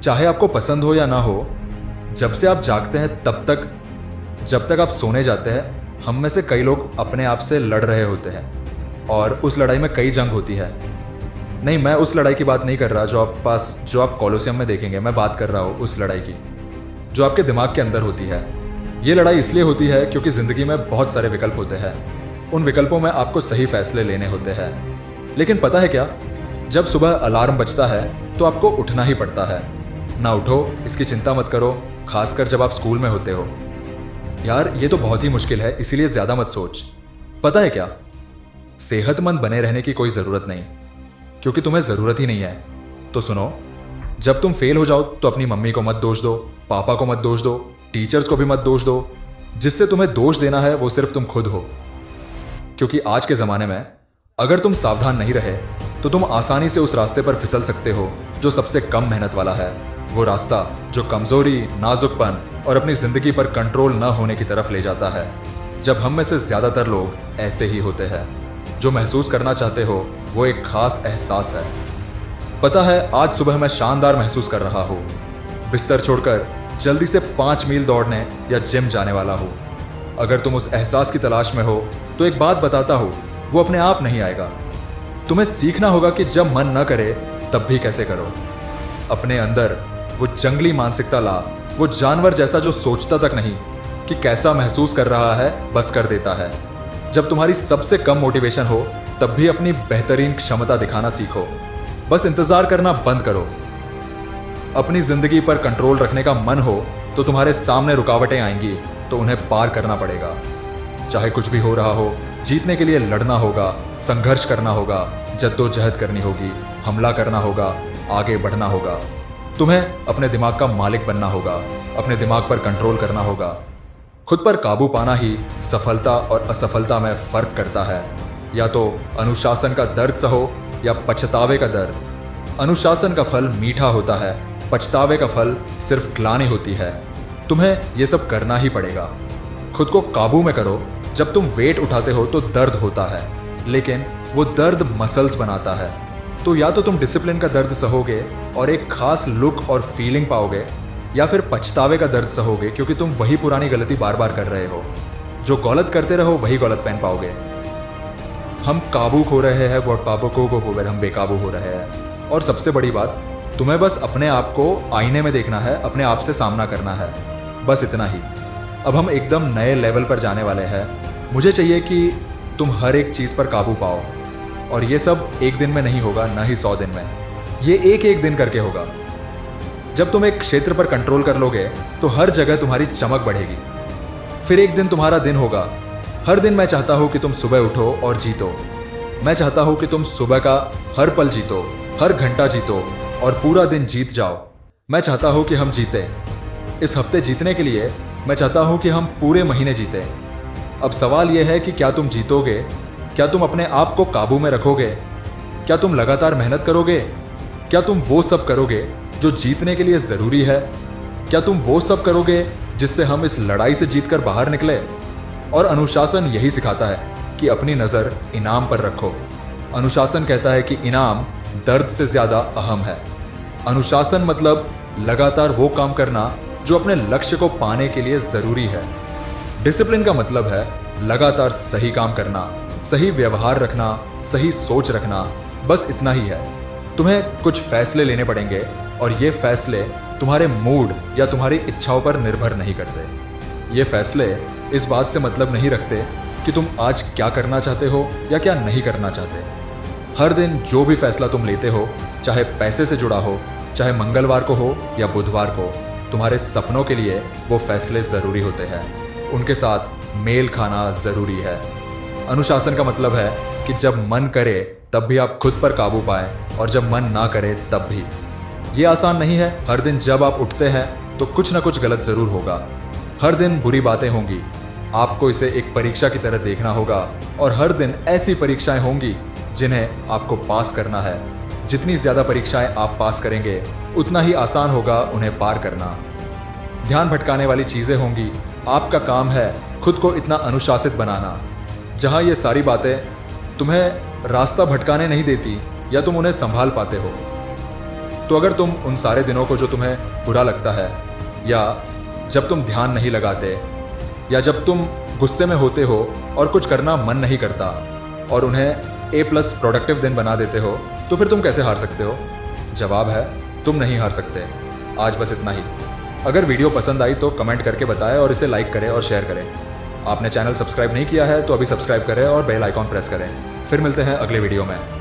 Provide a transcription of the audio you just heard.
चाहे आपको पसंद हो या ना हो, जब से आप जागते हैं तब तक, जब तक आप सोने जाते हैं, हम में से कई लोग अपने आप से लड़ रहे होते हैं और उस लड़ाई में कई जंग होती है। नहीं, मैं उस लड़ाई की बात नहीं कर रहा जो आप कॉलोसियम में देखेंगे। मैं बात कर रहा हूँ उस लड़ाई की जो आपके दिमाग के अंदर होती है। ये लड़ाई इसलिए होती है क्योंकि ज़िंदगी में बहुत सारे विकल्प होते हैं। उन विकल्पों में आपको सही फैसले लेने होते हैं। लेकिन पता है क्या, जब सुबह अलार्म बजता है तो आपको उठना ही पड़ता है। ना उठो इसकी चिंता मत करो, खासकर जब आप स्कूल में होते हो। यार ये तो बहुत ही मुश्किल है, इसीलिए ज़्यादा मत सोच। पता है क्या, सेहतमंद बने रहने की कोई ज़रूरत नहीं, क्योंकि तुम्हें ज़रूरत ही नहीं है। तो सुनो, जब तुम फेल हो जाओ तो अपनी मम्मी को मत दोष दो, पापा को मत दोष दो, टीचर्स को भी मत दोष दो। जिससे तुम्हें दोष देना है वो सिर्फ तुम खुद हो। क्योंकि आज के ज़माने में अगर तुम सावधान नहीं रहे तो तुम आसानी से उस रास्ते पर फिसल सकते हो जो सबसे कम मेहनत वाला है। वो रास्ता जो कमज़ोरी, नाजुकपन और अपनी ज़िंदगी पर कंट्रोल न होने की तरफ ले जाता है। जब हम में से ज़्यादातर लोग ऐसे ही होते हैं। जो महसूस करना चाहते हो वो एक खास एहसास है। पता है, आज सुबह मैं शानदार महसूस कर रहा हूँ। बिस्तर छोड़कर जल्दी से 5 मील दौड़ने या जिम जाने वाला हूँ। अगर तुम उस एहसास की तलाश में हो तो एक बात बताता हूँ, वो अपने आप नहीं आएगा। तुम्हें सीखना होगा कि जब मन न करे तब भी कैसे करो। अपने अंदर वो जंगली मानसिकता ला, वो जानवर जैसा जो सोचता तक नहीं कि कैसा महसूस कर रहा है, बस कर देता है। जब तुम्हारी सबसे कम मोटिवेशन हो तब भी अपनी बेहतरीन क्षमता दिखाना सीखो। बस इंतजार करना बंद करो। अपनी जिंदगी पर कंट्रोल रखने का मन हो तो तुम्हारे सामने रुकावटें आएंगी, तो उन्हें पार करना पड़ेगा। चाहे कुछ भी हो रहा हो, जीतने के लिए लड़ना होगा, संघर्ष करना होगा, जद्दोजहद करनी होगी, हमला करना होगा, आगे बढ़ना होगा। तुम्हें अपने दिमाग का मालिक बनना होगा, अपने दिमाग पर कंट्रोल करना होगा। खुद पर काबू पाना ही सफलता और असफलता में फर्क करता है। या तो अनुशासन का दर्द सहो या पछतावे का दर्द। अनुशासन का फल मीठा होता है, पछतावे का फल सिर्फ ग्लानि होती है। तुम्हें यह सब करना ही पड़ेगा। खुद को काबू में करो। जब तुम वेट उठाते हो तो दर्द होता है, लेकिन वो दर्द मसल्स बनाता है। तो या तो तुम डिसिप्लिन का दर्द सहोगे और एक खास लुक और फीलिंग पाओगे, या फिर पछतावे का दर्द सहोगे क्योंकि तुम वही पुरानी गलती बार बार कर रहे हो। जो गलत करते रहो वही गलत पहन पाओगे। हम काबू खो रहे हैं, वो काबू को खो, हम बेकाबू हो रहे हैं। और सबसे बड़ी बात, तुम्हें बस अपने आप को आईने में देखना है, अपने आप से सामना करना है, बस इतना ही। अब हम एकदम नए लेवल पर जाने वाले हैं। मुझे चाहिए कि तुम हर एक चीज़ पर काबू पाओ, और ये सब एक दिन में नहीं होगा, ना ही 100 दिन में। ये एक एक दिन करके होगा। जब तुम एक क्षेत्र पर कंट्रोल कर लोगे तो हर जगह तुम्हारी चमक बढ़ेगी। फिर एक दिन तुम्हारा दिन होगा। हर दिन मैं चाहता हूँ कि तुम सुबह उठो और जीतो। मैं चाहता हूँ कि तुम सुबह का हर पल जीतो, हर घंटा जीतो और पूरा दिन जीत जाओ। मैं चाहता हूँ कि हम जीते। इस हफ्ते जीतने के लिए मैं चाहता हूँ कि हम पूरे महीने जीते। अब सवाल यह है कि क्या तुम जीतोगे? क्या तुम अपने आप को काबू में रखोगे? क्या तुम लगातार मेहनत करोगे? क्या तुम वो सब करोगे जो जीतने के लिए ज़रूरी है? क्या तुम वो सब करोगे जिससे हम इस लड़ाई से जीतकर बाहर निकले? और अनुशासन यही सिखाता है कि अपनी नज़र इनाम पर रखो। अनुशासन कहता है कि इनाम दर्द से ज़्यादा अहम है। अनुशासन मतलब लगातार वो काम करना जो अपने लक्ष्य को पाने के लिए ज़रूरी है। डिसिप्लिन का मतलब है लगातार सही काम करना, सही व्यवहार रखना, सही सोच रखना। बस इतना ही है। तुम्हें कुछ फैसले लेने पड़ेंगे और ये फैसले तुम्हारे मूड या तुम्हारी इच्छाओं पर निर्भर नहीं करते। ये फैसले इस बात से मतलब नहीं रखते कि तुम आज क्या करना चाहते हो या क्या नहीं करना चाहते। हर दिन जो भी फैसला तुम लेते हो, चाहे पैसे से जुड़ा हो, चाहे मंगलवार को हो या बुधवार को, तुम्हारे सपनों के लिए वो फैसले ज़रूरी होते हैं। उनके साथ मेल खाना ज़रूरी है। अनुशासन का मतलब है कि जब मन करे तब भी आप खुद पर काबू पाएं, और जब मन ना करे तब भी। ये आसान नहीं है। हर दिन जब आप उठते हैं तो कुछ ना कुछ गलत ज़रूर होगा। हर दिन बुरी बातें होंगी। आपको इसे एक परीक्षा की तरह देखना होगा, और हर दिन ऐसी परीक्षाएं होंगी जिन्हें आपको पास करना है। जितनी ज़्यादा परीक्षाएं आप पास करेंगे उतना ही आसान होगा उन्हें पार करना। ध्यान भटकाने वाली चीज़ें होंगी। आपका काम है खुद को इतना अनुशासित बनाना जहां ये सारी बातें तुम्हें रास्ता भटकाने नहीं देती या तुम उन्हें संभाल पाते हो। तो अगर तुम उन सारे दिनों को जो तुम्हें बुरा लगता है, या जब तुम ध्यान नहीं लगाते, या जब तुम गुस्से में होते हो और कुछ करना मन नहीं करता, और उन्हें A+ प्रोडक्टिव दिन बना देते हो, तो फिर तुम कैसे हार सकते हो? जवाब है, तुम नहीं हार सकते। आज बस इतना ही। अगर वीडियो पसंद आई तो कमेंट करके बताएं और इसे लाइक करें और शेयर करें। आपने चैनल सब्सक्राइब नहीं किया है तो अभी सब्सक्राइब करें और बेल आइकॉन प्रेस करें। फिर मिलते हैं अगले वीडियो में।